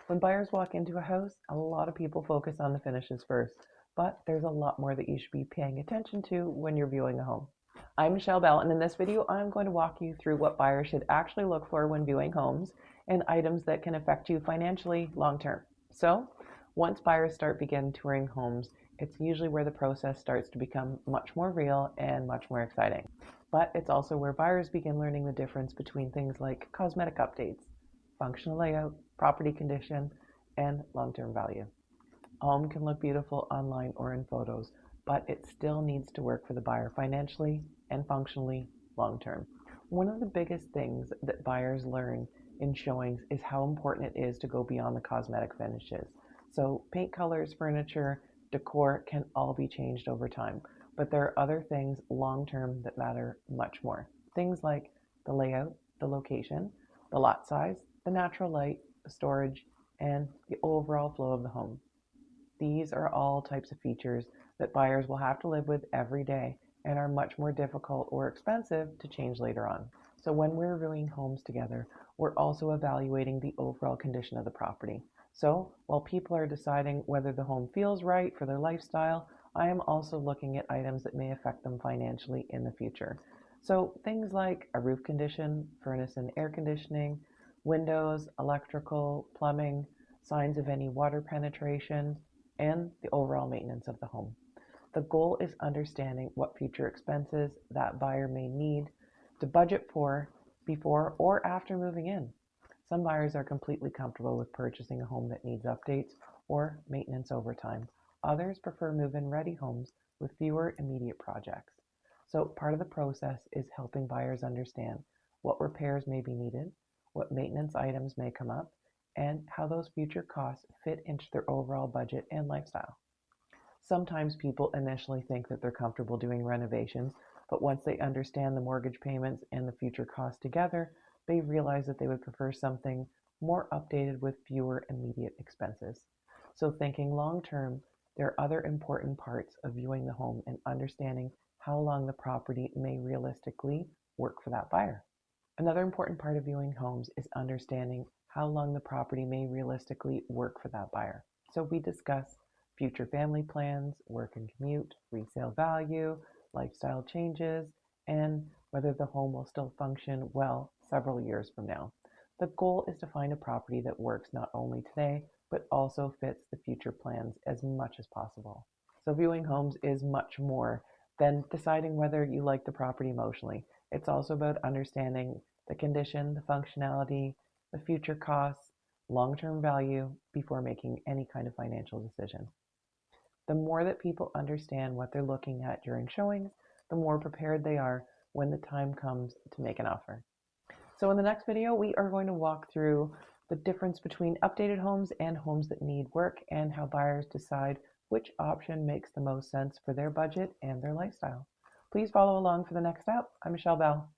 When buyers walk into a house, a lot of people focus on the finishes first, but there's a lot more that you should be paying attention to when you're viewing a home. I'm Michelle Bell, and in this video, I'm going to walk you through what buyers should actually look for when viewing homes and items that can affect you financially long term. So, once buyers begin touring homes, it's usually where the process starts to become much more real and much more exciting. But it's also where buyers begin learning the difference between things like cosmetic updates, functional layout, property condition, and long-term value. A home can look beautiful online or in photos, but it still needs to work for the buyer financially and functionally long-term. One of the biggest things that buyers learn in showings is how important it is to go beyond the cosmetic finishes. So paint colors, furniture, decor can all be changed over time, but there are other things long-term that matter much more. Things like the layout, the location, the lot size, the natural light, the storage, and the overall flow of the home. These are all types of features that buyers will have to live with every day and are much more difficult or expensive to change later on. So when we're viewing homes together, we're also evaluating the overall condition of the property. So while people are deciding whether the home feels right for their lifestyle, I am also looking at items that may affect them financially in the future. So things like a roof condition, furnace and air conditioning, windows, electrical, plumbing, signs of any water penetration, and the overall maintenance of the home. The goal is understanding what future expenses that buyer may need to budget for before or after moving in. Some buyers are completely comfortable with purchasing a home that needs updates or maintenance over time. Others prefer move-in ready homes with fewer immediate projects. So part of the process is helping buyers understand what repairs may be needed, what maintenance items may come up, and how those future costs fit into their overall budget and lifestyle. Sometimes people initially think that they're comfortable doing renovations, but once they understand the mortgage payments and the future costs together, they realize that they would prefer something more updated with fewer immediate expenses. So thinking long term, there are other important parts of viewing the home and understanding how long the property may realistically work for that buyer. Another important part of viewing homes is understanding how long the property may realistically work for that buyer. So we discuss future family plans, work and commute, resale value, lifestyle changes, and whether the home will still function well several years from now. The goal is to find a property that works not only today, but also fits the future plans as much as possible. So viewing homes is much more than deciding whether you like the property emotionally. It's also about understanding the condition, the functionality, the future costs, long-term value before making any kind of financial decision. The more that people understand what they're looking at during showings, the more prepared they are when the time comes to make an offer. So in the next video, we are going to walk through the difference between updated homes and homes that need work and how buyers decide which option makes the most sense for their budget and their lifestyle. Please follow along for the next step. I'm Michelle Bell.